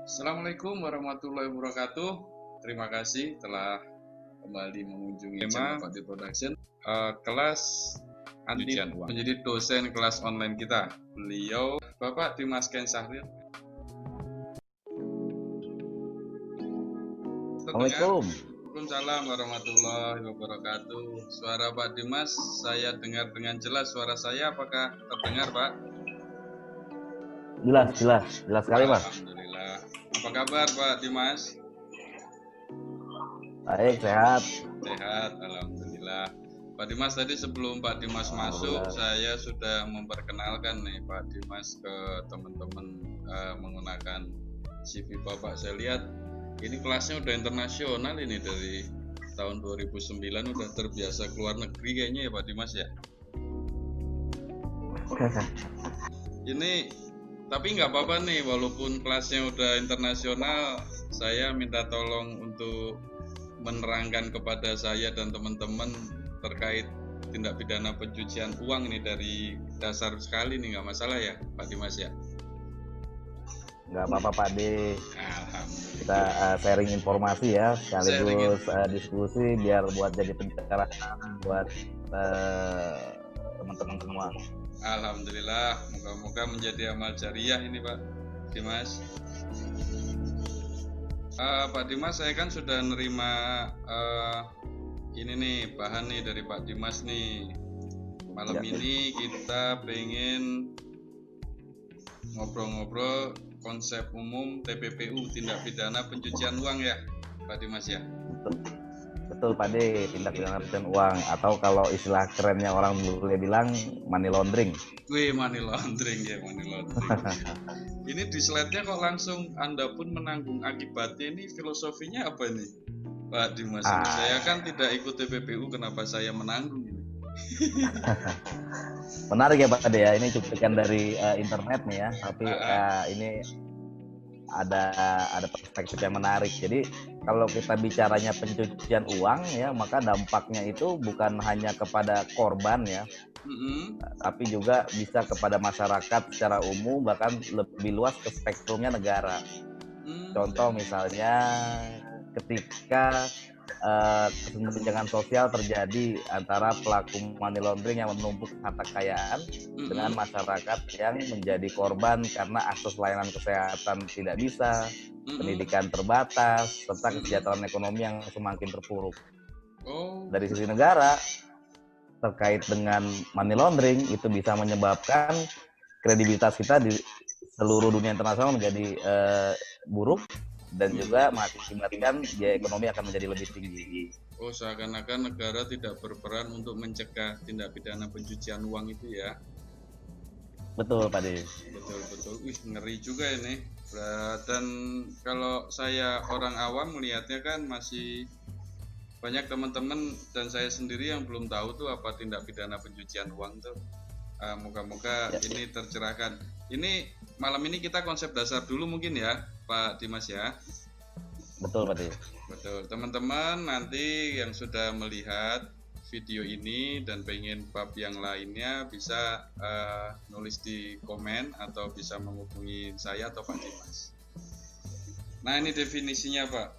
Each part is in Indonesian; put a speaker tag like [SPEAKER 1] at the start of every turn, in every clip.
[SPEAKER 1] Assalamualaikum warahmatullahi wabarakatuh. Terima kasih telah kembali mengunjungi channel Pak Production. Kelas Andi menjadi dosen kelas online kita. Beliau Bapak Dimas Ken Sahril.
[SPEAKER 2] Assalamualaikum.
[SPEAKER 1] Waalaikumsalam warahmatullahi wabarakatuh. Suara Pak Dimas saya dengar dengan jelas. Suara saya apakah terdengar, Pak?
[SPEAKER 2] Jelas sekali, Mas.
[SPEAKER 1] Alhamdulillah. Apa kabar Pak Dimas?
[SPEAKER 2] Baik, sehat.
[SPEAKER 1] Sehat, alhamdulillah. Pak Dimas, tadi sebelum Pak Dimas masuk, saya sudah memperkenalkan nih Pak Dimas ke teman-teman menggunakan CV Bapak. Saya lihat ini kelasnya udah internasional, ini dari tahun 2009 udah terbiasa keluar negeri kayaknya ya Pak Dimas ya. Ini tapi nggak apa-apa nih, walaupun kelasnya udah internasional, saya minta tolong untuk menerangkan kepada saya dan teman-teman terkait tindak pidana pencucian uang ini dari dasar sekali nih, nggak masalah ya Pak Dimas ya?
[SPEAKER 2] Nggak apa-apa Pak D.
[SPEAKER 1] Alhamdulillah.
[SPEAKER 2] Kita sharing informasi ya, sekaligus diskusi biar buat jadi pencerahan buat teman-teman semua.
[SPEAKER 1] Alhamdulillah, moga-moga menjadi amal jariah ini Pak Dimas. Pak Dimas, saya kan sudah nerima ini nih bahan nih dari Pak Dimas nih. Malam ini kita pengen ngobrol-ngobrol konsep umum TPPU, tindak pidana pencucian uang ya Pak Dimas ya.
[SPEAKER 2] Betul Pak D, tindak pidana pencucian uang, atau kalau istilah kerennya orang boleh bilang money laundering.
[SPEAKER 1] Wih, money laundering ya, money laundering. Ini di slide-nya kok langsung Anda pun menanggung akibatnya, ini filosofinya apa nih Pak Dimas? Saya kan tidak ikut TPPU, kenapa saya menanggung ini?
[SPEAKER 2] Menarik ya Pak D ya, ini cuplikan dari internet nih ya, tapi ini ada perspektif yang menarik. Jadi kalau kita bicaranya pencucian uang ya, maka dampaknya itu bukan hanya kepada korban ya, tapi juga bisa kepada masyarakat secara umum, bahkan lebih luas ke spektrumnya negara. Contoh misalnya ketika kesenjangan sosial terjadi antara pelaku money laundering yang menumpuk harta kekayaan dengan masyarakat yang menjadi korban karena akses layanan kesehatan tidak bisa, pendidikan terbatas, serta kesejahteraan ekonomi yang semakin terpuruk. Dari sisi negara, terkait dengan money laundering itu bisa menyebabkan kredibilitas kita di seluruh dunia internasional menjadi buruk, dan juga mengakibatkan biaya ekonomi akan menjadi lebih tinggi.
[SPEAKER 1] Oh, seakan-akan negara tidak berperan untuk mencegah tindak pidana pencucian uang itu ya?
[SPEAKER 2] Betul Pak D.
[SPEAKER 1] Betul. Wih, ngeri juga ini. Dan kalau saya orang awam melihatnya kan masih banyak teman-teman dan saya sendiri yang belum tahu tuh apa tindak pidana pencucian uang tuh. Moga-moga ini tercerahkan. Ini malam ini kita konsep dasar dulu mungkin ya Pak Dimas ya.
[SPEAKER 2] Betul Pak D.
[SPEAKER 1] Betul, teman-teman nanti yang sudah melihat video ini dan pengen bab yang lainnya bisa nulis di komen atau bisa menghubungi saya atau Pak Dimas. Nah, ini definisinya Pak.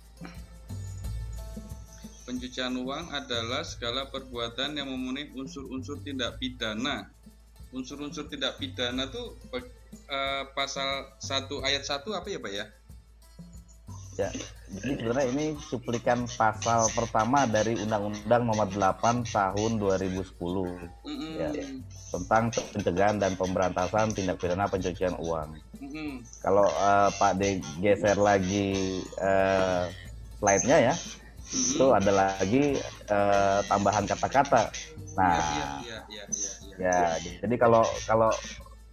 [SPEAKER 1] Pencucian uang adalah segala perbuatan yang memenuhi unsur-unsur tindak pidana. Unsur-unsur tindak pidana tuh pasal 1 ayat 1 apa ya Pak ya?
[SPEAKER 2] Ya, jadi sebenarnya ini cuplikan pasal pertama dari Undang-Undang Nomor 8 Tahun 2010 ya, tentang pencegahan dan pemberantasan tindak pidana pencucian uang. Kalau Pak D geser lagi slide-nya ya, itu ada lagi tambahan kata-kata. Nah, ya, jadi kalau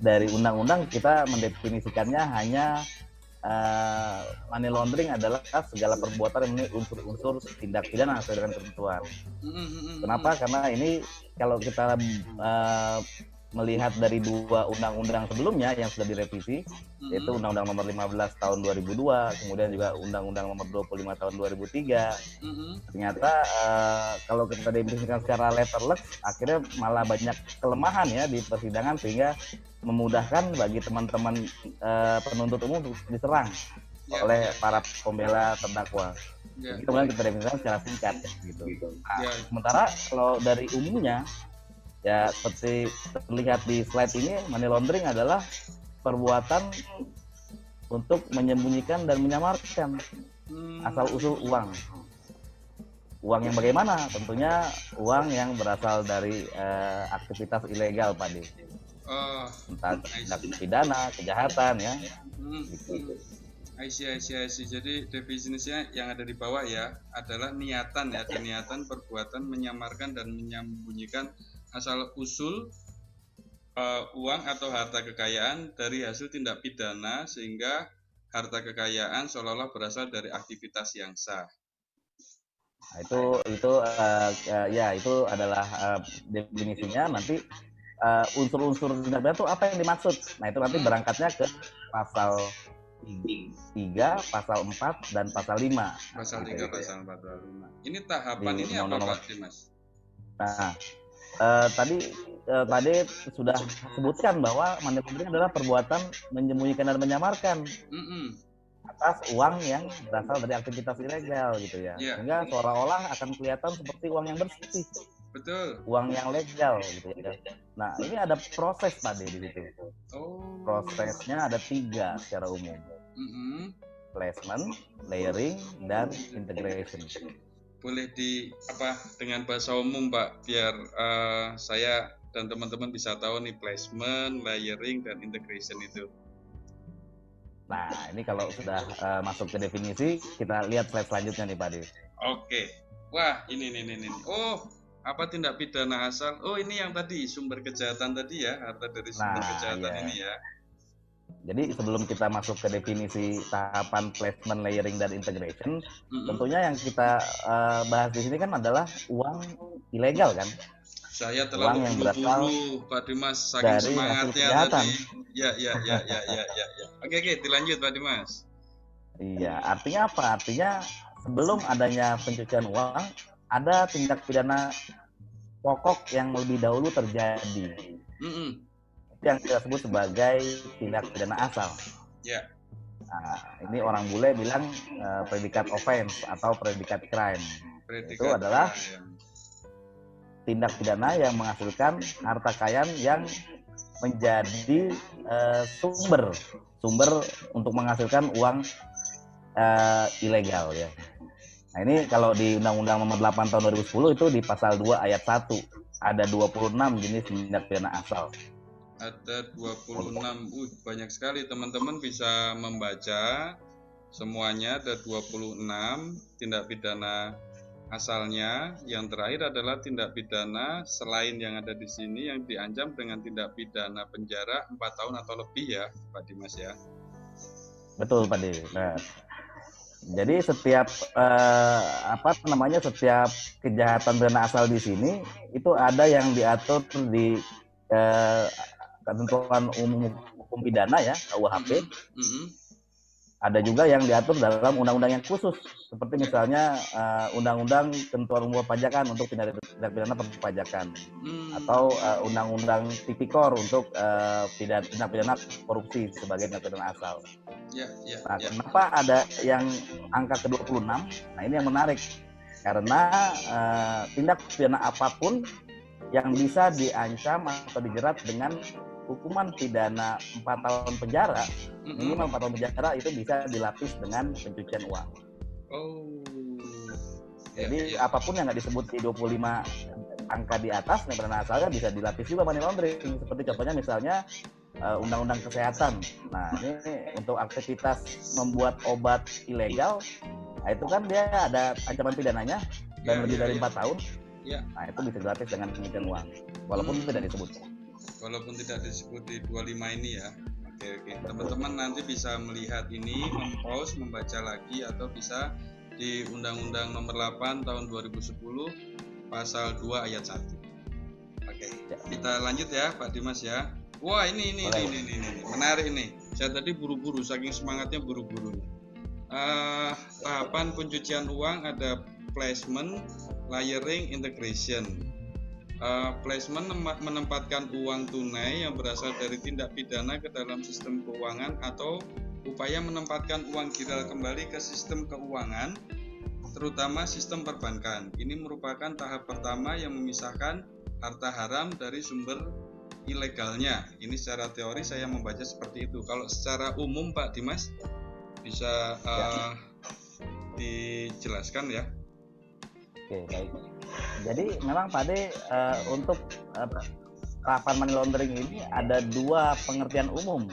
[SPEAKER 2] dari undang-undang kita mendefinisikannya hanya money laundering adalah segala perbuatan yang memenuhi unsur-unsur tindak pidana sesuai dengan ketentuan. Kenapa? Karena ini kalau kita melihat dari dua undang-undang sebelumnya yang sudah direvisi, yaitu Undang-Undang Nomor 15 Tahun 2002, kemudian juga Undang-Undang Nomor 25 Tahun 2003. Ternyata kalau kita definisikan secara letterless, akhirnya malah banyak kelemahan ya di persidangan, sehingga memudahkan bagi teman-teman penuntut umum untuk diserang. oleh para pembela terdakwa.
[SPEAKER 1] Ya.
[SPEAKER 2] Jadi kemudian kita definisikan secara singkat gitu. Nah,
[SPEAKER 1] Ya.
[SPEAKER 2] sementara kalau dari umumnya ya seperti terlihat di slide ini, money laundering adalah perbuatan untuk menyembunyikan dan menyamarkan asal usul uang. Uang yang bagaimana? Tentunya uang yang berasal dari aktivitas ilegal, Pak De. Entah tindak pidana, kejahatan ya.
[SPEAKER 1] Gitu. I see. Jadi definisinya yang ada di bawah ya adalah niatan ya, niatan perbuatan menyamarkan dan menyembunyikan asal usul uang atau harta kekayaan dari hasil tindak pidana sehingga harta kekayaan seolah-olah berasal dari aktivitas yang sah.
[SPEAKER 2] Nah, itu adalah definisinya. Nanti unsur-unsur tindak pidana itu apa yang dimaksud? Nah, itu nanti berangkatnya ke pasal 3, pasal 4 dan pasal 5.
[SPEAKER 1] Pasal 3, pasal 4, pasal 5. Ini tahapan ini apa Pak Dimas?
[SPEAKER 2] Nah, tadi sudah sebutkan bahwa money laundering adalah perbuatan menyembunyikan dan menyamarkan atas uang yang berasal dari aktivitas ilegal gitu ya. Sehingga seolah-olah akan kelihatan seperti uang yang bersih.
[SPEAKER 1] Betul.
[SPEAKER 2] Uang yang legal gitu ya. Nah, ini ada proses Pak De di situ. Prosesnya ada 3 secara umum. Placement, layering, dan integration.
[SPEAKER 1] Boleh dengan bahasa umum Pak, biar saya dan teman-teman bisa tahu nih placement, layering, dan integration itu.
[SPEAKER 2] Nah, ini kalau sudah masuk ke definisi, kita lihat slide selanjutnya nih Pak De.
[SPEAKER 1] Oke. Wah, ini. Oh, apa tindak pidana asal? Oh, ini yang tadi sumber kejahatan tadi ya, harta dari sumber kejahatan ini ya.
[SPEAKER 2] Jadi sebelum kita masuk ke definisi tahapan placement, layering, dan integration, tentunya yang kita bahas di sini kan adalah uang ilegal kan.
[SPEAKER 1] Saya terlalu buru-buru Pak Dimas, saking semangatnya tadi. Ya. Oke, dilanjut Pak Dimas.
[SPEAKER 2] Iya, artinya apa? Artinya sebelum adanya pencucian uang, ada tindak pidana pokok yang lebih dahulu terjadi. Yang kita sebut sebagai tindak pidana asal.
[SPEAKER 1] Ya.
[SPEAKER 2] Nah, ini orang bule bilang predikat offense atau predikat crime. Itu adalah tindak pidana yang menghasilkan harta kekayaan yang menjadi sumber untuk menghasilkan uang ilegal ya. Nah, ini kalau di Undang-Undang Nomor 8 Tahun 2010 itu di pasal 2 ayat 1 ada 26 jenis tindak pidana asal.
[SPEAKER 1] Ada 26. Banyak sekali, teman-teman bisa membaca semuanya. Ada 26 tindak pidana asalnya. Yang terakhir adalah tindak pidana selain yang ada di sini yang diancam dengan tindak pidana penjara 4 tahun atau lebih ya Pak Dimas ya.
[SPEAKER 2] Betul Pak De. Nah, jadi setiap setiap kejahatan pidana asal di sini itu ada yang diatur di ketentuan umum hukum pidana ya, KUHP. Ada juga yang diatur dalam undang-undang yang khusus, seperti misalnya undang-undang ketentuan umum perpajakan untuk tindak pidana perpajakan, atau undang-undang tipikor untuk tindak pidana korupsi sebagai tindak pidana asal. Nah, kenapa ada yang angka ke-26? Nah, ini yang menarik. Karena tindak pidana apapun yang bisa diancam atau dijerat dengan hukuman pidana 4 tahun penjara, minimal 4 tahun penjara, itu bisa dilapis dengan pencucian uang. Jadi apapun yang nggak disebut di 25 angka di atas, pidana asalnya bisa dilapis juga money laundering. Seperti contohnya misalnya undang-undang kesehatan. Nah, ini untuk aktivitas membuat obat ilegal, nah itu kan dia ada ancaman pidananya dan lebih dari 4 tahun. Nah, itu bisa dilapis dengan pencucian uang, walaupun tidak disebut.
[SPEAKER 1] Walaupun tidak disebut di 25 ini ya. Oke. Teman-teman nanti bisa melihat ini, mempause, membaca lagi, atau bisa di Undang-Undang Nomor 8 Tahun 2010 Pasal 2 Ayat 1. Oke. Kita lanjut ya Pak Dimas ya. Wah, ini menarik ini. Saya tadi buru-buru, saking semangatnya buru-buru. Tahapan pencucian uang ada placement, layering, integration. Placement menempatkan uang tunai yang berasal dari tindak pidana ke dalam sistem keuangan atau upaya menempatkan uang giral kembali ke sistem keuangan, terutama sistem perbankan. Ini merupakan tahap pertama yang memisahkan harta haram dari sumber ilegalnya. Ini secara teori saya membaca seperti itu. Kalau secara umum Pak Dimas bisa dijelaskan ya?
[SPEAKER 2] Oke, baik. Jadi memang Pak Ade, untuk tahapan money laundering ini ada dua pengertian umum.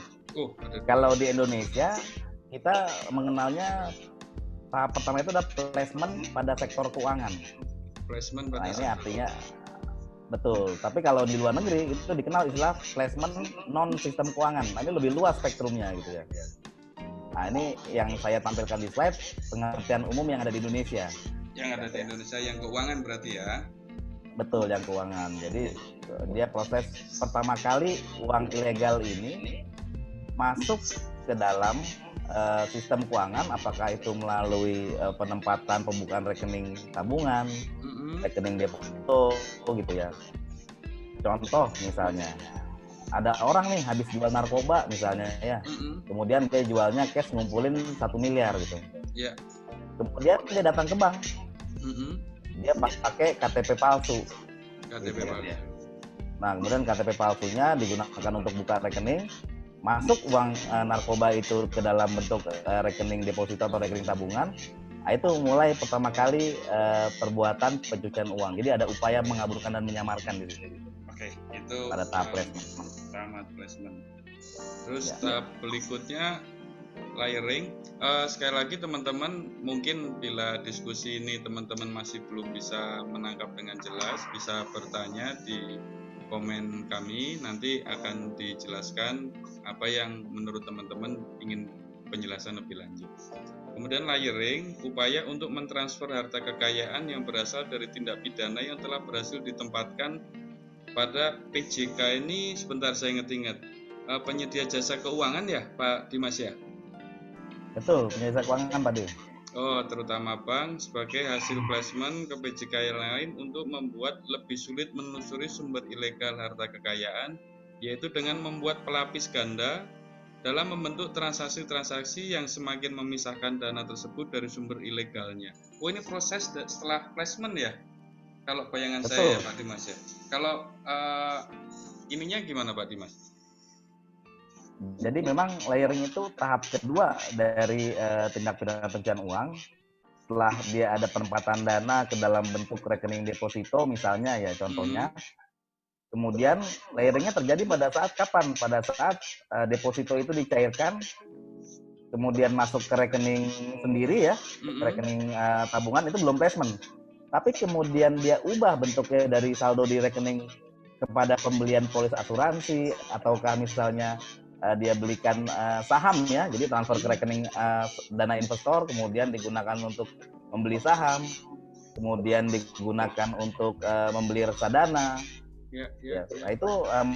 [SPEAKER 2] Kalau di Indonesia kita mengenalnya tahap pertama itu adalah placement pada sektor keuangan.
[SPEAKER 1] Placement pada
[SPEAKER 2] ini artinya betul. Tapi kalau di luar negeri itu dikenal istilah placement non sistem keuangan. Nah, ini lebih luas spektrumnya gitu ya. Nah, ini yang saya tampilkan di slide pengertian umum yang ada di Indonesia.
[SPEAKER 1] Yang ada di Indonesia yang keuangan berarti ya?
[SPEAKER 2] Betul, yang keuangan. Jadi dia proses pertama kali uang ilegal ini masuk ke dalam sistem keuangan, apakah itu melalui penempatan pembukaan rekening tabungan, rekening deposito gitu ya. Contoh misalnya, ada orang nih habis jual narkoba misalnya ya, kemudian dia jualnya cash ngumpulin 1 miliar gitu. Kemudian dia datang ke bank, dia pakai KTP palsu. Nah, kemudian KTP palsunya digunakan untuk buka rekening, masuk uang narkoba itu ke dalam bentuk rekening deposito atau rekening tabungan. Nah, itu mulai pertama kali perbuatan pencucian uang. Jadi ada upaya mengaburkan dan menyamarkan di situ.
[SPEAKER 1] Oke, itu
[SPEAKER 2] pada tahap
[SPEAKER 1] placement. Terus tahap berikutnya layering. Sekali lagi teman-teman, mungkin bila diskusi ini teman-teman masih belum bisa menangkap dengan jelas, bisa bertanya di komen kami, nanti akan dijelaskan apa yang menurut teman-teman ingin penjelasan lebih lanjut. Kemudian layering, upaya untuk mentransfer harta kekayaan yang berasal dari tindak pidana yang telah berhasil ditempatkan pada PJK ini. Sebentar saya ingat-ingat, penyedia jasa keuangan ya Pak Dimas ya?
[SPEAKER 2] Betul, penyedia keuangan Pak Dim.
[SPEAKER 1] Oh, terutama bank sebagai hasil placement ke PJK yang lain untuk membuat lebih sulit menelusuri sumber ilegal harta kekayaan, yaitu dengan membuat pelapis ganda dalam membentuk transaksi-transaksi yang semakin memisahkan dana tersebut dari sumber ilegalnya. Oh, ini proses setelah placement ya? Kalau bayangan
[SPEAKER 2] Betul.
[SPEAKER 1] saya ya Pak Dimas ya. Kalau ininya gimana Pak Dimas?
[SPEAKER 2] Jadi memang layering itu tahap kedua dari tindak pidana pencucian uang. Setelah dia ada penempatan dana ke dalam bentuk rekening deposito misalnya ya contohnya. Kemudian layeringnya terjadi pada saat kapan? Pada saat deposito itu dicairkan, kemudian masuk ke rekening sendiri ya, ke rekening tabungan, itu belum placement. Tapi kemudian dia ubah bentuknya dari saldo di rekening kepada pembelian polis asuransi, ataukah misalnya dia belikan saham ya, jadi transfer ke rekening dana investor, kemudian digunakan untuk membeli saham, kemudian digunakan untuk membeli reksadana. Ya, nah itu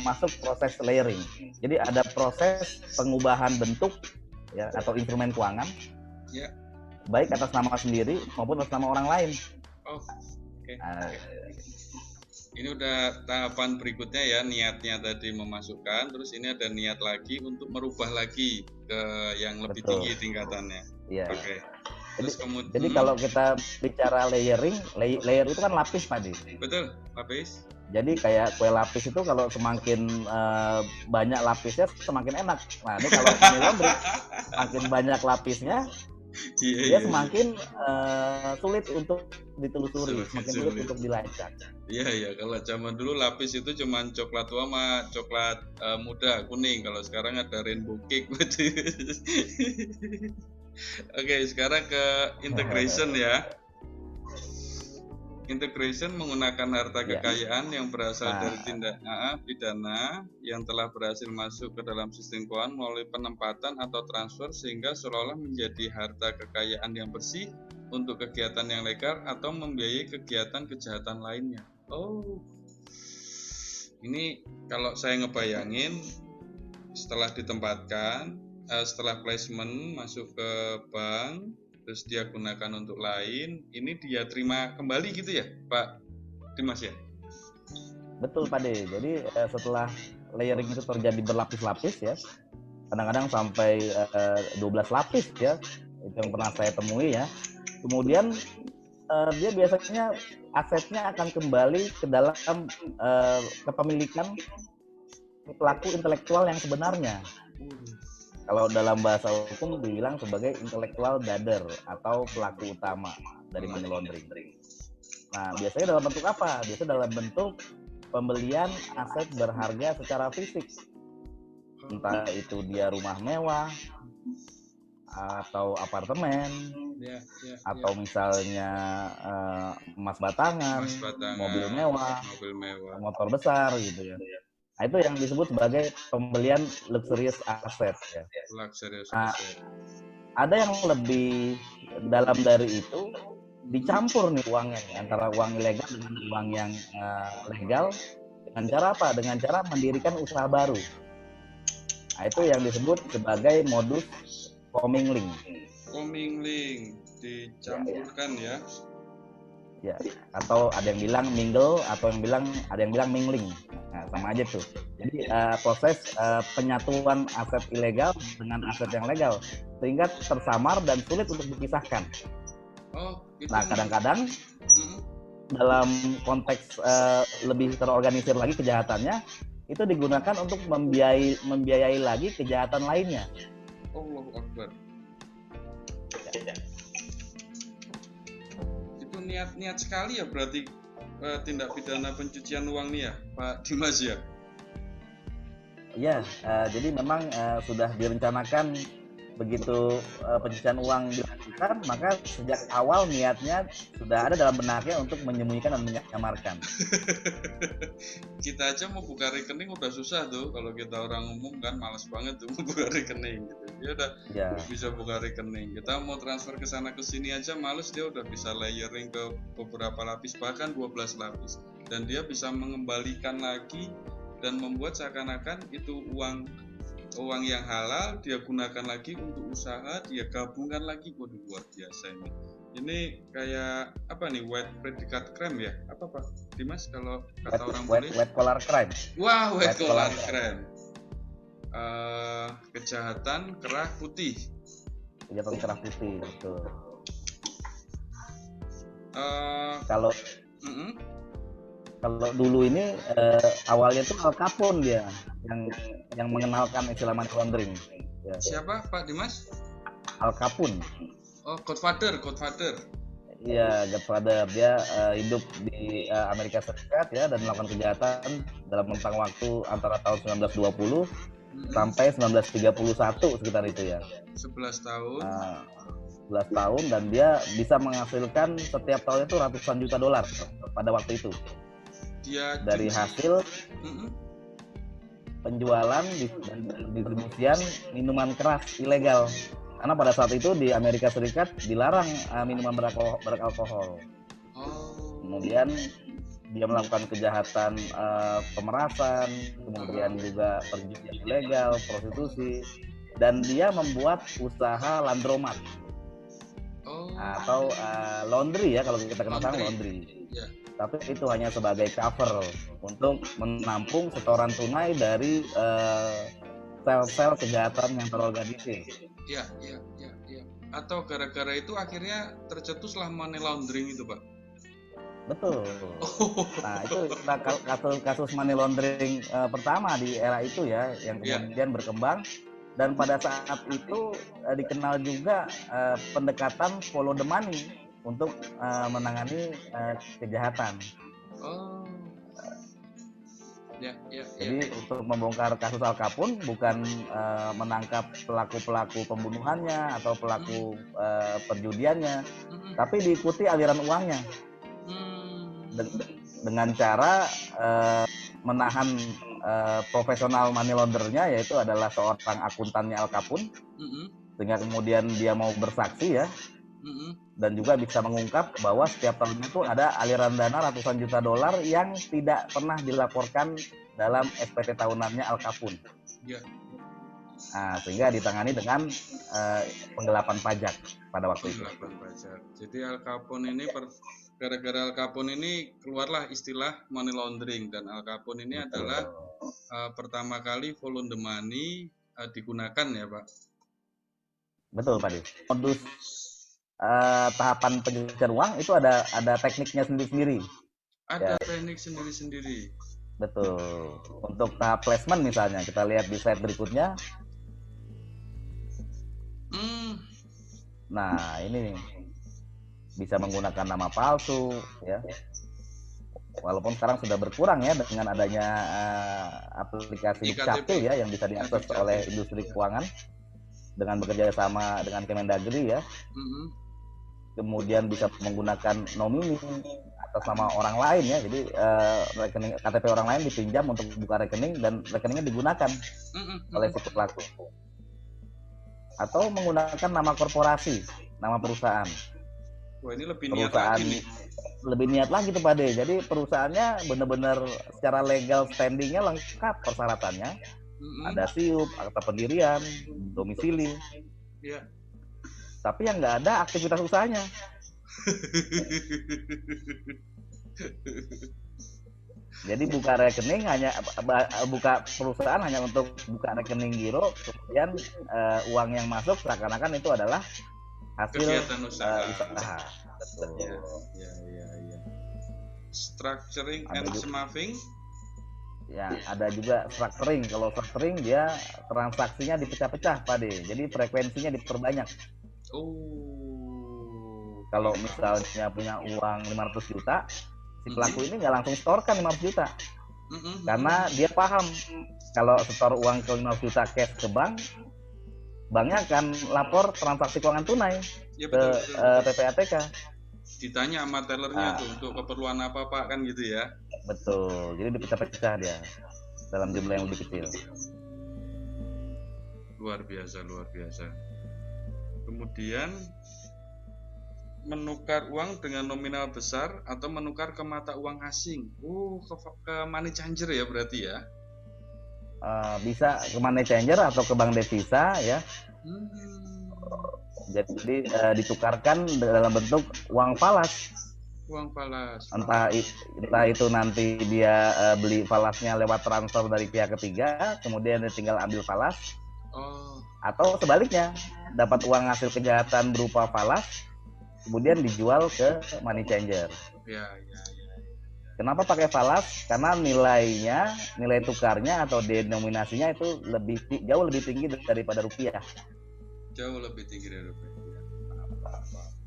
[SPEAKER 2] masuk proses layering. Jadi ada proses pengubahan bentuk ya atau instrumen keuangan, baik atas nama sendiri maupun atas nama orang lain.
[SPEAKER 1] Ini udah tahapan berikutnya ya, niatnya tadi memasukkan, terus ini ada niat lagi untuk merubah lagi ke yang lebih tinggi tingkatannya. Terus kemudian,
[SPEAKER 2] jadi kalau kita bicara layering, layer itu kan lapis Pak Di.
[SPEAKER 1] Betul, lapis.
[SPEAKER 2] Jadi kayak kue lapis itu kalau semakin banyak lapisnya semakin enak. Nah ini kalau money laundering semakin banyak lapisnya, dia semakin sulit untuk ditelusuri, semakin sulit untuk dilacak.
[SPEAKER 1] Iya, kalau zaman dulu lapis itu cuma coklat tua sama coklat muda kuning. Kalau sekarang ada rainbow cake. Oke, sekarang ke integration ya. Integration menggunakan harta kekayaan yang berasal dari tindak pidana yang telah berhasil masuk ke dalam sistem keuangan melalui penempatan atau transfer sehingga seolah-olah menjadi harta kekayaan yang bersih untuk kegiatan yang legal atau membiayai kegiatan kejahatan lainnya. Oh, ini kalau saya ngebayangin setelah ditempatkan, setelah placement masuk ke bank, terus dia gunakan untuk lain, ini dia terima kembali gitu ya Pak Dimas ya?
[SPEAKER 2] Betul Pak De. Jadi setelah layering itu terjadi berlapis-lapis ya, kadang-kadang sampai 12 lapis ya, itu yang pernah saya temui ya. Kemudian dia biasanya asetnya akan kembali ke dalam kepemilikan pelaku intelektual yang sebenarnya. Kalau dalam bahasa hukum dibilang sebagai intellectual dader atau pelaku utama dari money laundering. Nah, biasanya dalam bentuk apa? Biasanya dalam bentuk pembelian aset berharga secara fisik. Entah itu dia rumah mewah atau apartemen, atau misalnya emas batangan, mobil mewah, motor besar gitu ya. Nah, itu yang disebut sebagai pembelian luxurious asset ya. Nah, ada yang lebih dalam dari itu, dicampur nih uangnya nih, antara uang ilegal dengan uang yang legal. Dengan cara apa? Dengan cara mendirikan usaha baru. Nah, itu yang disebut sebagai modus commingling.
[SPEAKER 1] Commingling dicampurkan ya.
[SPEAKER 2] Ya, atau ada yang bilang mingle, atau ada yang bilang mingling. Nah, sama aja tuh. Jadi proses penyatuan aset ilegal dengan aset yang legal sehingga tersamar dan sulit untuk dipisahkan.
[SPEAKER 1] Gitu.
[SPEAKER 2] Nah, kadang-kadang dalam konteks lebih terorganisir lagi kejahatannya, itu digunakan untuk membiayai lagi kejahatan lainnya.
[SPEAKER 1] Allahu Akbar. Itu niat sekali ya berarti tindak pidana pencucian uang nih ya, Pak Dimas ya?
[SPEAKER 2] Iya, jadi memang sudah direncanakan begitu pencucian uang dilakukan, maka sejak awal niatnya sudah ada dalam benaknya untuk menyembunyikan dan menyamarkan.
[SPEAKER 1] Kita aja mau buka rekening udah susah tuh, kalau kita orang umum kan malas banget tuh mau buka rekening gitu. Dia udah bisa buka rekening. Kita mau transfer ke sana ke sini aja males, dia udah bisa layering ke beberapa lapis, bahkan 12 lapis. Dan dia bisa mengembalikan lagi dan membuat seakan-akan itu uang yang halal dia gunakan lagi untuk usaha, dia gabungkan lagi. Waduh, luar biasa ini. Ini kayak apa nih, white predikat crime ya? Apa Pak Dimas kalau kata orang boleh?
[SPEAKER 2] White collar crime.
[SPEAKER 1] Wah, white collar crime. Kejahatan kerah putih.
[SPEAKER 2] Kejahatan kerah putih, betul. Kalau dulu ini awalnya tuh Al Capone dia yang mengenalkan istilah money laundering.
[SPEAKER 1] Ya. Siapa Pak Dimas?
[SPEAKER 2] Al Capone.
[SPEAKER 1] Oh, Godfather.
[SPEAKER 2] Iya, Godfather. Dia hidup di Amerika Serikat ya dan melakukan kejahatan dalam rentang waktu antara tahun 1920 sampai 1931 sekitar itu ya.
[SPEAKER 1] 11 tahun.
[SPEAKER 2] 11 tahun, dan dia bisa menghasilkan setiap tahun itu ratusan juta dolar pada waktu itu. Dia dari hasil penjualan dan distribusian minuman keras ilegal, karena pada saat itu di Amerika Serikat dilarang minuman beralkohol. Kemudian dia melakukan kejahatan pemerasan, kemudian juga perjudian ilegal, prostitusi, dan dia membuat usaha landromat atau laundry ya, kalau kita kenal sama laundry. Tapi itu hanya sebagai cover untuk menampung setoran tunai dari sel-sel kejahatan yang terorganisir.
[SPEAKER 1] Iya. Atau gara-gara itu akhirnya tercetuslah money laundering itu, Pak?
[SPEAKER 2] Betul. Nah, itu kasus money laundering pertama di era itu ya, yang kemudian berkembang. Dan pada saat itu dikenal juga pendekatan follow the money untuk menangani kejahatan. Jadi untuk membongkar kasus Al Capone bukan menangkap pelaku-pelaku pembunuhannya atau pelaku perjudiannya, tapi diikuti aliran uangnya dengan cara menahan profesional money laundernya, yaitu adalah seorang akuntannya Al Capone, sehingga kemudian dia mau bersaksi ya. Dan juga bisa mengungkap bahwa setiap tahunnya itu ada aliran dana ratusan juta dolar yang tidak pernah dilaporkan dalam SPT tahunannya Al Capone. Nah, sehingga ditangani dengan penggelapan pajak pada waktu itu.
[SPEAKER 1] Jadi Al Capone ini gara-gara Al Capone ini keluarlah istilah money laundering, dan Al Capone ini adalah pertama kali follow the money digunakan ya Pak.
[SPEAKER 2] Betul Pak. Modus tahapan pencucian uang itu ada tekniknya sendiri-sendiri.
[SPEAKER 1] Ada teknik sendiri-sendiri.
[SPEAKER 2] Betul. Untuk tahap placement misalnya, kita lihat di slide berikutnya. Nah, ini bisa menggunakan nama palsu, ya. Walaupun sekarang sudah berkurang ya dengan adanya aplikasi Dukcapil ya yang bisa diakses oleh industri keuangan dengan bekerja sama dengan Kemendagri ya. Kemudian bisa menggunakan nomini atas nama orang lain ya. Jadi rekening KTP orang lain dipinjam untuk buka rekening dan rekeningnya digunakan oleh si pelaku. Atau menggunakan nama korporasi, nama perusahaan.
[SPEAKER 1] Wah, ini lebih niat lagi nih.
[SPEAKER 2] Lebih niat lagi tuh Pak De. Jadi perusahaannya benar-benar secara legal standingnya lengkap persyaratannya. Ada SIUP, akta pendirian, domisili.
[SPEAKER 1] Iya.
[SPEAKER 2] Tapi yang nggak ada aktivitas usahanya. Jadi buka rekening buka perusahaan hanya untuk buka rekening giro, kemudian uang yang masuk seakan-akan itu adalah hasil
[SPEAKER 1] kegiatan usaha.
[SPEAKER 2] Betul.
[SPEAKER 1] Ya. Structuring and smoothing.
[SPEAKER 2] Ya, ada juga structuring. Kalau structuring dia transaksinya dipecah-pecah, Pak De. Jadi frekuensinya diperbanyak. Kalau misalnya punya uang 500 juta, si pelaku ini nggak langsung setorkan 500 juta. Karena dia paham kalau setor uang ke 500 juta cash ke bank, banknya akan lapor transaksi keuangan tunai ke PPATK.
[SPEAKER 1] Ditanya sama tellernya tuh untuk keperluan apa Pak kan gitu ya.
[SPEAKER 2] Betul. Jadi dipecah-pecah dia dalam jumlah yang lebih kecil.
[SPEAKER 1] Luar biasa. Kemudian menukar uang dengan nominal besar atau menukar ke mata uang asing. Ke money changer ya berarti ya.
[SPEAKER 2] Bisa ke money changer atau ke bank devisa ya. Jadi ditukarkan dalam bentuk uang falas. Entah itu nanti dia beli falasnya lewat transfer dari pihak ketiga, kemudian dia tinggal ambil falas. Atau sebaliknya, dapat uang hasil kejahatan berupa falas, kemudian dijual ke money changer.
[SPEAKER 1] Ya.
[SPEAKER 2] Kenapa pakai falas? Karena nilai tukarnya atau denominasinya itu jauh lebih tinggi daripada rupiah.
[SPEAKER 1] Jauh lebih tinggi dari rupiah.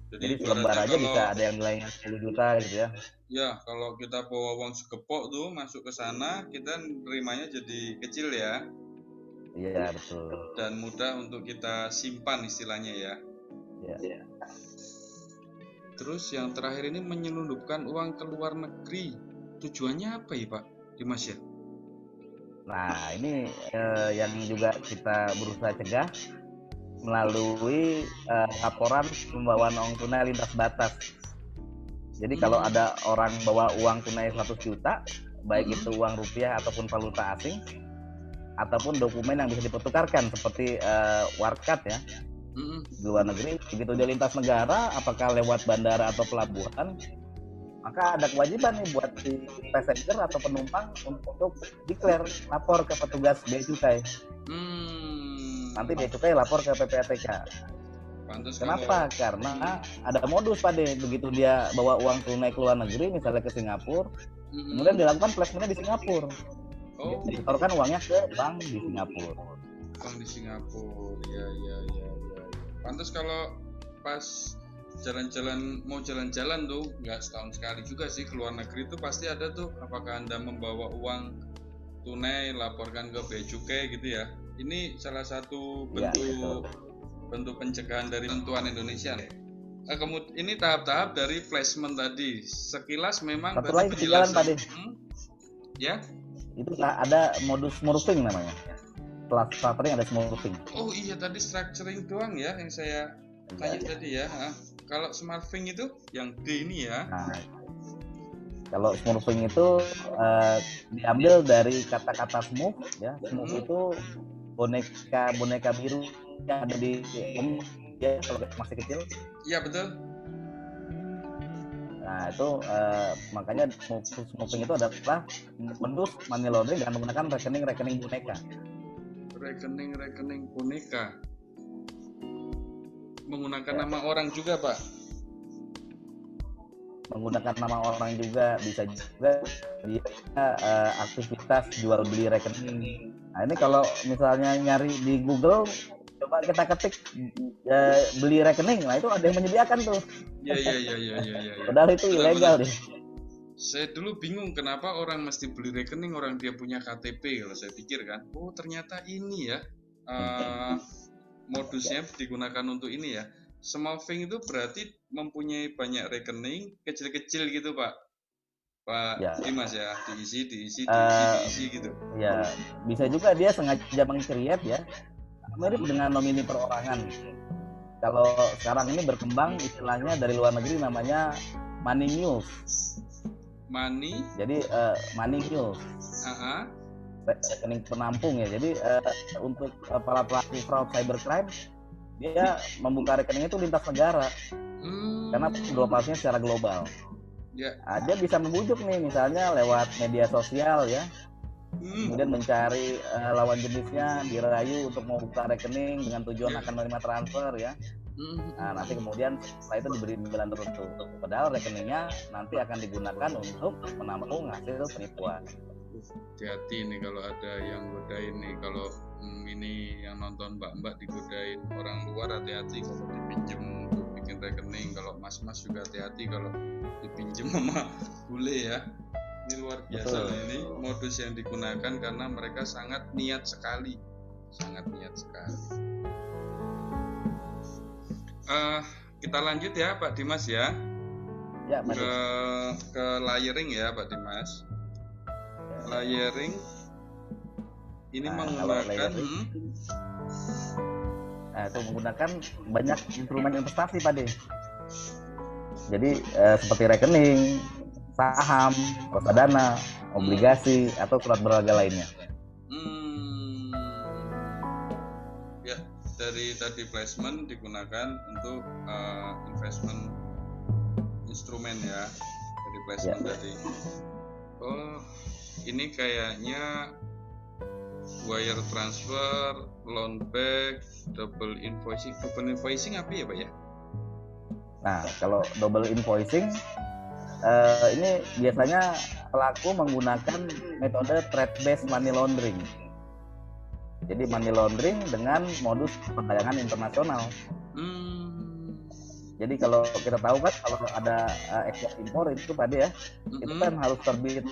[SPEAKER 2] Jadi selembar aja bisa ada yang nilainya 10 juta gitu ya.
[SPEAKER 1] Ya, kalau kita bawa uang segepok tuh masuk ke sana, kita nerimanya jadi kecil ya.
[SPEAKER 2] Iya, betul.
[SPEAKER 1] Dan mudah untuk kita simpan istilahnya ya.
[SPEAKER 2] Iya.
[SPEAKER 1] Terus yang terakhir ini menyelundupkan uang ke luar negeri. Tujuannya apa ya Pak Dimas ya? Nah,
[SPEAKER 2] ini yang juga kita berusaha cegah melalui laporan pembawaan uang tunai lintas batas. Jadi kalau ada orang bawa uang tunai 100 juta, baik itu uang rupiah ataupun valuta asing, ataupun dokumen yang bisa dipertukarkan seperti warkat ya, di luar negeri, begitu dia lintas negara, apakah lewat bandara atau pelabuhan, maka ada kewajiban nih buat si passenger atau penumpang untuk declare, lapor ke petugas bea cukai. Nanti bea cukai lapor ke PPATK. Kenapa? Karena ada modus Pak De, begitu dia bawa uang tunai ke luar negeri, misalnya ke Singapura, kemudian dilakukan placementnya di Singapura. Disetorkan uangnya ke bank di Singapura.
[SPEAKER 1] Bank di Singapura, ya. Pantas kalau pas mau jalan-jalan tuh, nggak setahun sekali juga sih ke luar negeri tuh pasti ada tuh. Apakah Anda membawa uang tunai, laporkan ke bea cukai gitu ya. Ini salah satu bentuk pencegahan dari bantuan Indonesia. Kemudian ini tahap-tahap dari placement tadi. Sekilas memang
[SPEAKER 2] satu lagi ketinggalan tadi.
[SPEAKER 1] Ya?
[SPEAKER 2] Itu ada modus smurfing namanya. Setelah structuring ada smurfing.
[SPEAKER 1] Oh iya, tadi structuring doang ya yang saya tanya tadi ya. Kalau smurfing itu yang D ini ya.
[SPEAKER 2] Nah, kalau smurfing itu diambil dari kata-kata smooth ya. Smooth itu boneka biru yang ada di ya kalau masih kecil.
[SPEAKER 1] Iya betul.
[SPEAKER 2] Nah itu makanya smoothing itu adalah modus money laundering dengan menggunakan rekening boneka.
[SPEAKER 1] rekening boneka. Menggunakan nama orang juga, Pak?
[SPEAKER 2] Menggunakan nama orang juga, bisa juga dia aktivitas jual beli rekening. Nah ini kalau misalnya nyari di Google, coba kita ketik beli rekening, nah itu ada yang menyediakan tuh.
[SPEAKER 1] Iya.
[SPEAKER 2] Padahal itu ilegal deh.
[SPEAKER 1] Saya dulu bingung kenapa orang mesti beli rekening, orang dia punya KTP. Kalau saya pikir kan, oh ternyata ini ya modusnya digunakan untuk ini ya. Smurfing itu berarti mempunyai banyak rekening kecil-kecil gitu, Pak ya. Dimas ya, diisi gitu.
[SPEAKER 2] Ya, bisa juga dia sengaja meng-create ya, mirip dengan nomini perorangan. Kalau sekarang ini berkembang istilahnya dari luar negeri namanya money mules.
[SPEAKER 1] Money?
[SPEAKER 2] Jadi money mules. Rekening penampung ya. Jadi untuk para pelaku fraud cybercrime, dia membuka rekening itu lintas negara karena beroperasinya secara global. Nah, dia bisa membujuk nih misalnya lewat media sosial ya, kemudian mencari lawan jenisnya, dirayu untuk membuka rekening dengan tujuan akan menerima transfer ya. Nah, nanti kemudian setelah itu diberi imbalan tertentu, padahal rekeningnya nanti akan digunakan untuk menampung hasil penipuan.
[SPEAKER 1] Hati-hati nih kalau ada yang godain nih, kalau ini yang nonton mbak-mbak digodain orang luar, hati-hati kalau dipinjem untuk bikin rekening. Kalau mas-mas juga hati-hati kalau dipinjem sama bule ya. Ini luar biasa loh, ini modus yang digunakan karena mereka sangat niat sekali. Kita lanjut ya Pak Dimas ya.
[SPEAKER 2] Ya,
[SPEAKER 1] ke layering ya Pak Dimas. Layering ini menggunakan
[SPEAKER 2] itu menggunakan banyak instrumen investasi Pak De. Jadi seperti rekening, saham, reksadana, obligasi atau surat berharga lainnya.
[SPEAKER 1] Ya, dari tadi placement digunakan untuk investment instrumen ya. Dari placement tadi. Oh, ini kayaknya wire transfer, loan back, double invoicing. Double invoicing apa ya Pak ya?
[SPEAKER 2] Nah, kalau double invoicing ini biasanya pelaku menggunakan metode trade based money laundering. Jadi money laundering dengan modus perdagangan internasional. Jadi kalau kita tahu kan kalau ada ekspor impor itu Pak De ya, itu kan harus terbit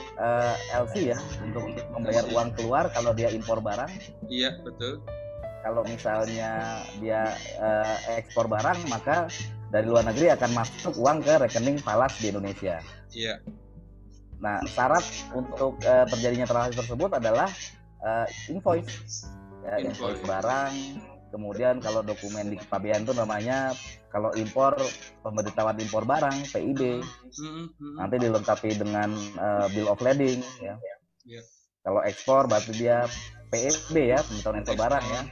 [SPEAKER 2] LC ya untuk membayar uang keluar kalau dia impor barang.
[SPEAKER 1] Iya, betul.
[SPEAKER 2] Kalau misalnya dia ekspor barang, maka dari luar negeri akan masuk uang ke rekening falas di Indonesia.
[SPEAKER 1] Iya.
[SPEAKER 2] Nah, syarat untuk terjadinya transaksi tersebut adalah invoice. Ya, invoice barang. Kemudian kalau dokumen di kepabean itu namanya, kalau impor pemberitahuan impor barang (PIB). Nanti dilengkapi dengan bill of lading ya. Kalau ekspor berarti dia PEB ya, pemberitahuan impor barang ya.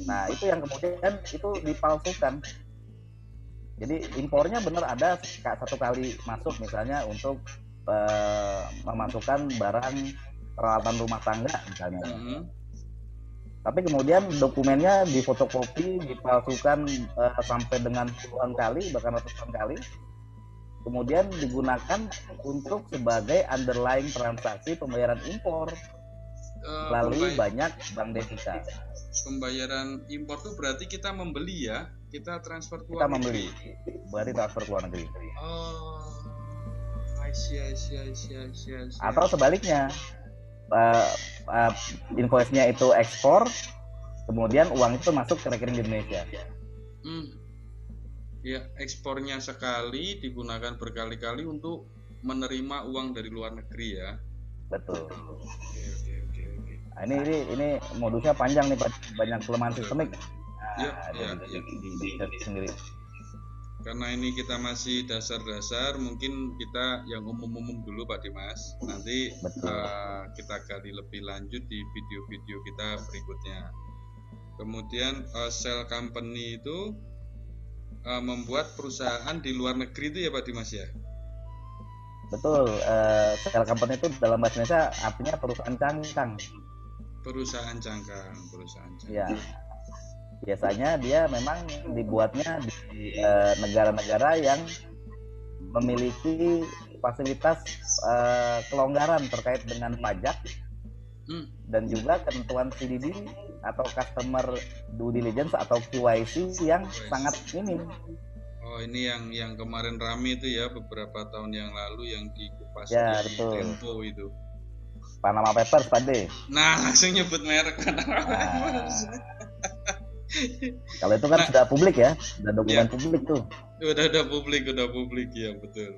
[SPEAKER 2] Nah, itu yang kemudian itu dipalsukan. Jadi impornya benar ada satu kali masuk misalnya untuk memasukkan barang peralatan rumah tangga misalnya. Tapi kemudian dokumennya difotokopi, dipalsukan sampai dengan puluhan kali, bahkan ratusan kali. Kemudian digunakan untuk sebagai underlying transaksi pembayaran impor melalui banyak bank devisa.
[SPEAKER 1] Pembayaran impor itu berarti kita membeli ya? Kita transfer ke
[SPEAKER 2] luar negeri. Berarti transfer ke luar negeri.
[SPEAKER 1] Oh, I see.
[SPEAKER 2] Atau sebaliknya, invoice-nya itu ekspor, kemudian uang itu masuk ke rekening di Indonesia.
[SPEAKER 1] Ya, ekspornya sekali digunakan berkali-kali untuk menerima uang dari luar negeri ya.
[SPEAKER 2] Betul. Nah, ini modusnya panjang nih Pak, banyak kelemahan sistemik. Sendiri.
[SPEAKER 1] Karena ini kita masih dasar-dasar, mungkin kita yang umum-umum dulu Pak Dimas. Nanti kita gali lebih lanjut di video-video kita berikutnya. Kemudian shell company itu membuat perusahaan di luar negeri itu ya Pak Dimas ya?
[SPEAKER 2] Betul, shell company itu dalam bahasa Indonesia artinya perusahaan cangkang.
[SPEAKER 1] Perusahaan cangkang.
[SPEAKER 2] Ya, biasanya dia memang dibuatnya di negara-negara yang memiliki fasilitas kelonggaran terkait dengan pajak dan juga ketentuan CDD atau Customer Due Diligence atau QYC yang sangat minim.
[SPEAKER 1] Oh, ini yang kemarin rame itu ya, beberapa tahun yang lalu yang dikupas
[SPEAKER 2] Ya,
[SPEAKER 1] di
[SPEAKER 2] betul.
[SPEAKER 1] Tempo itu.
[SPEAKER 2] Panama Papers, Pak De.
[SPEAKER 1] Nah, langsung nyebut merek Panama
[SPEAKER 2] Papers. Kalau itu kan sudah publik ya, sudah dokumen publik tuh.
[SPEAKER 1] Udah publik ya, betul.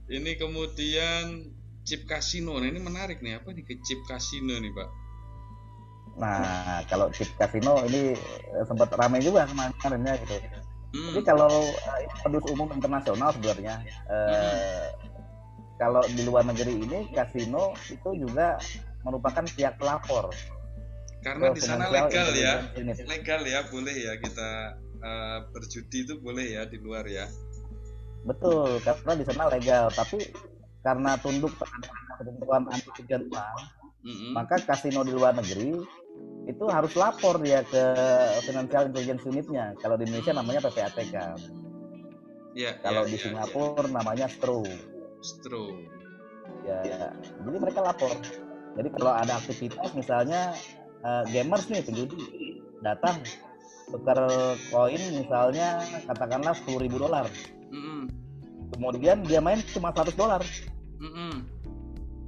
[SPEAKER 1] Ini kemudian chip kasino. Nah, ini menarik nih, apa nih ke chip kasino nih, Pak?
[SPEAKER 2] Nah, kalau chip kasino ini sempat ramai juga kemarin ya gitu. Jadi kalau ini modus umum internasional sebenarnya. Kalau di luar negeri ini kasino itu juga merupakan pihak pelapor.
[SPEAKER 1] Karena di sana legal ya, boleh ya kita berjudi itu boleh ya di luar ya.
[SPEAKER 2] Betul, karena di sana legal, tapi karena tunduk pada ketentuan anti pencucian uang, maka kasino di luar negeri itu harus lapor dia ke Financial Intelligence Unit-nya. Kalau di Indonesia namanya PPATK. Kalau di Singapura namanya STRO. Ya, jadi mereka lapor. Jadi kalau ada aktivitas misalnya gamers nih penjudi datang tukar koin misalnya katakanlah $10.000. Kemudian dia main cuma $100.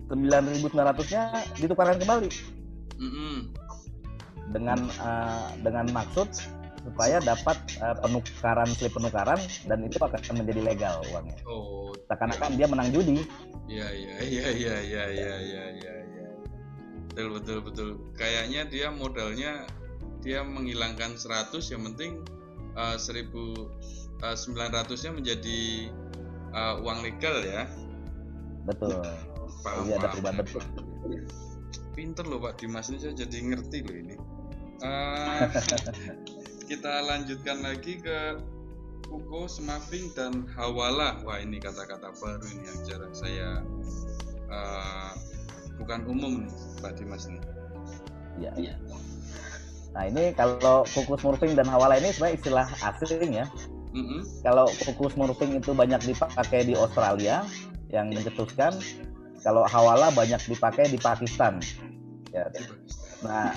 [SPEAKER 2] 9.900-nya ditukarkan kembali. Dengan maksud supaya dapat slip penukaran dan itu akan menjadi legal uangnya. Seakan-akan dia menang judi.
[SPEAKER 1] Iya. Betul. Kayaknya dia modalnya dia menghilangkan 100, yang penting 1.900-nya menjadi uang legal ya.
[SPEAKER 2] Betul.
[SPEAKER 1] Paham, ada perubahan betul. Pinter loh Pak Dimas, ini saya jadi ngerti loh ini. Kita lanjutkan lagi ke Kuko, Smashing, dan Hawala. Wah, ini kata-kata baru ini yang jarang saya bukan umum nih Pak Dimas nih.
[SPEAKER 2] Iya. Nah ini kalau Kuko, Smashing, dan Hawala ini sebenarnya istilah asing ya. Kalau Kuko, Smashing itu banyak dipakai di Australia yang mencetuskan. Kalau Hawala banyak dipakai di Pakistan. Ya. Nah,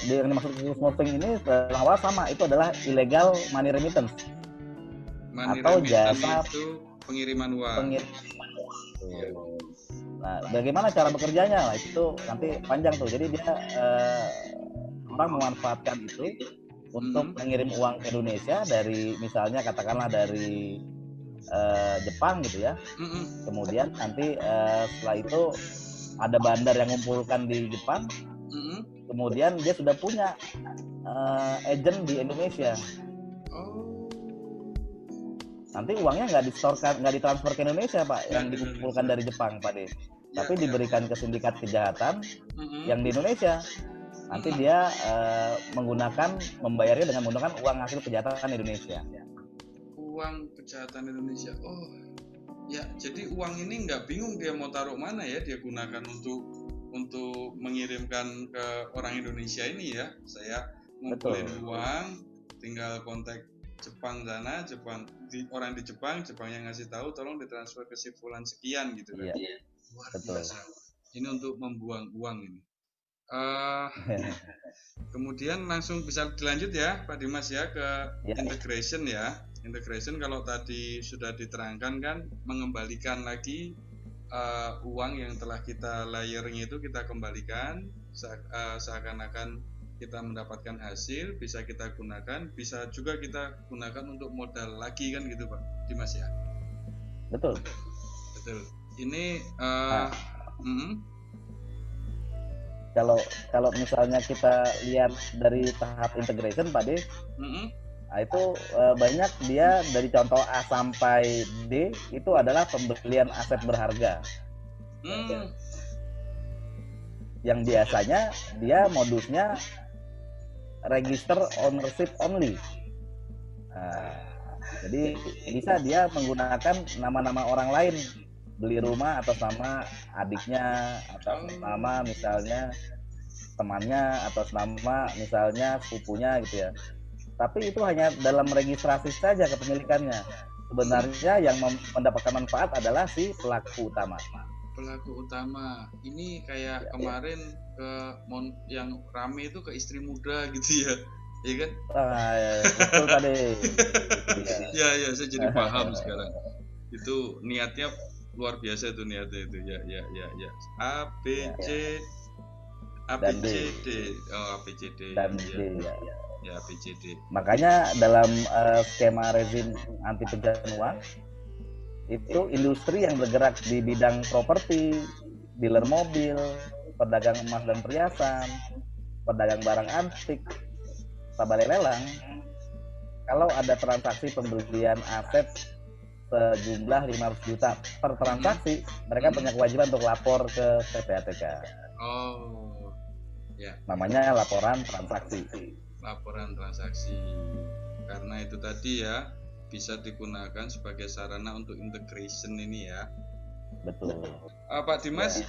[SPEAKER 2] yang dimaksud Smashing ini Hawala sama, itu adalah illegal money remittance. Atau jasa
[SPEAKER 1] itu pengiriman uang.
[SPEAKER 2] Nah, bagaimana cara bekerjanya? Nah, itu nanti panjang tuh. Jadi dia orang memanfaatkan itu untuk mengirim uang ke Indonesia dari misalnya katakanlah dari Jepang gitu ya. Kemudian nanti setelah itu ada bandar yang mengumpulkan di Jepang. Kemudian dia sudah punya agent di Indonesia. Nanti uangnya nggak ditransfer ke Indonesia Pak, yang dikumpulkan dari Jepang Pak De. Tapi diberikan ke sindikat kejahatan yang di Indonesia. Nanti dia membayarnya dengan menggunakan uang hasil kejahatan Indonesia.
[SPEAKER 1] Uang kejahatan Indonesia. Oh, ya. Jadi uang ini nggak bingung dia mau taruh mana ya, dia gunakan untuk mengirimkan ke orang Indonesia ini ya. Saya ngumpulin uang, tinggal kontak Jepang sana, orang di Jepang yang ngasih tahu tolong ditransfer ke si fulan sekian gitu kan.
[SPEAKER 2] Iya.
[SPEAKER 1] Luar biasa. Ini untuk membuang uang ini. Kemudian langsung bisa dilanjut ya Pak Dimas ya ke integration ya. Integration kalau tadi sudah diterangkan kan mengembalikan lagi uang yang telah kita layering itu kita kembalikan seakan-akan kita mendapatkan hasil, bisa kita gunakan, bisa juga kita gunakan untuk modal lagi kan gitu Pak Dimas ya.
[SPEAKER 2] Betul.
[SPEAKER 1] Ini
[SPEAKER 2] kalau misalnya kita lihat dari tahap integration Pak De, nah itu banyak dia dari contoh A sampai D itu adalah pembelian aset berharga. Yang biasanya dia modusnya register ownership only. Jadi bisa dia menggunakan nama-nama orang lain, beli rumah atas nama adiknya atau nama misalnya temannya atau nama misalnya sepupunya gitu ya. Tapi itu hanya dalam registrasi saja kepemilikannya. Sebenarnya yang mendapatkan manfaat adalah si pelaku utama.
[SPEAKER 1] Pelaku utama ini kayak kemarin yang rame itu ke istri muda gitu ya, ya kan?
[SPEAKER 2] Betul tadi.
[SPEAKER 1] Ya, saya jadi paham sekarang. Itu niatnya luar biasa itu niatnya itu. Ya. A B C D. Oh, A B C D.
[SPEAKER 2] Dan D ya.
[SPEAKER 1] Ya, A B C D.
[SPEAKER 2] Makanya dalam skema rezim anti pencucian uang itu industri yang bergerak di bidang properti, dealer mobil, pedagang emas dan perhiasan, pedagang barang antik, tabalai lelang, kalau ada transaksi pembelian aset sejumlah 500 juta per transaksi, mereka punya kewajiban untuk lapor ke PPATK.
[SPEAKER 1] Oh, ya.
[SPEAKER 2] Namanya laporan transaksi.
[SPEAKER 1] Laporan transaksi. Karena itu tadi ya, bisa digunakan sebagai sarana untuk integration ini ya.
[SPEAKER 2] Betul.
[SPEAKER 1] Pak Dimas,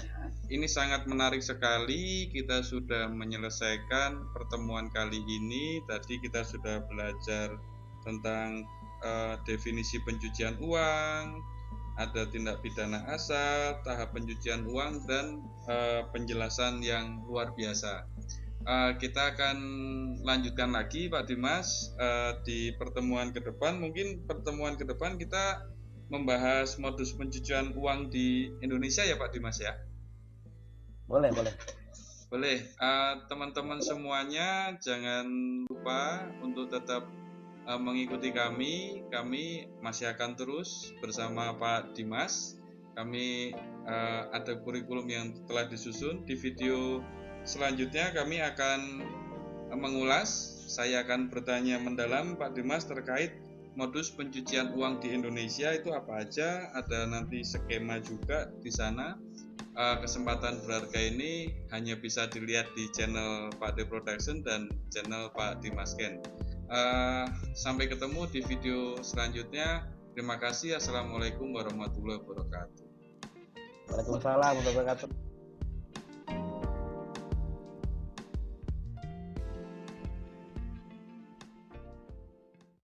[SPEAKER 1] ini sangat menarik sekali. Kita sudah menyelesaikan pertemuan kali ini. Tadi kita sudah belajar tentang definisi pencucian uang, ada tindak pidana asal, tahap pencucian uang, dan penjelasan yang luar biasa. Kita akan lanjutkan lagi Pak Dimas di pertemuan ke depan. Mungkin pertemuan ke depan kita membahas modus pencucian uang di Indonesia ya Pak Dimas ya?
[SPEAKER 2] Boleh.
[SPEAKER 1] Teman-teman semuanya jangan lupa untuk tetap mengikuti kami. Kami masih akan terus bersama Pak Dimas. Kami ada kurikulum yang telah disusun. Di video selanjutnya kami akan mengulas. Saya akan bertanya mendalam Pak Dimas terkait modus pencucian uang di Indonesia itu apa aja. Ada nanti skema juga di sana. Kesempatan berharga ini hanya bisa dilihat di channel Pak D Production dan channel Pak Dimas Ken. Sampai ketemu di video selanjutnya. Terima kasih. Assalamualaikum warahmatullahi wabarakatuh.
[SPEAKER 2] Waalaikumsalam warahmatullahi wabarakatuh.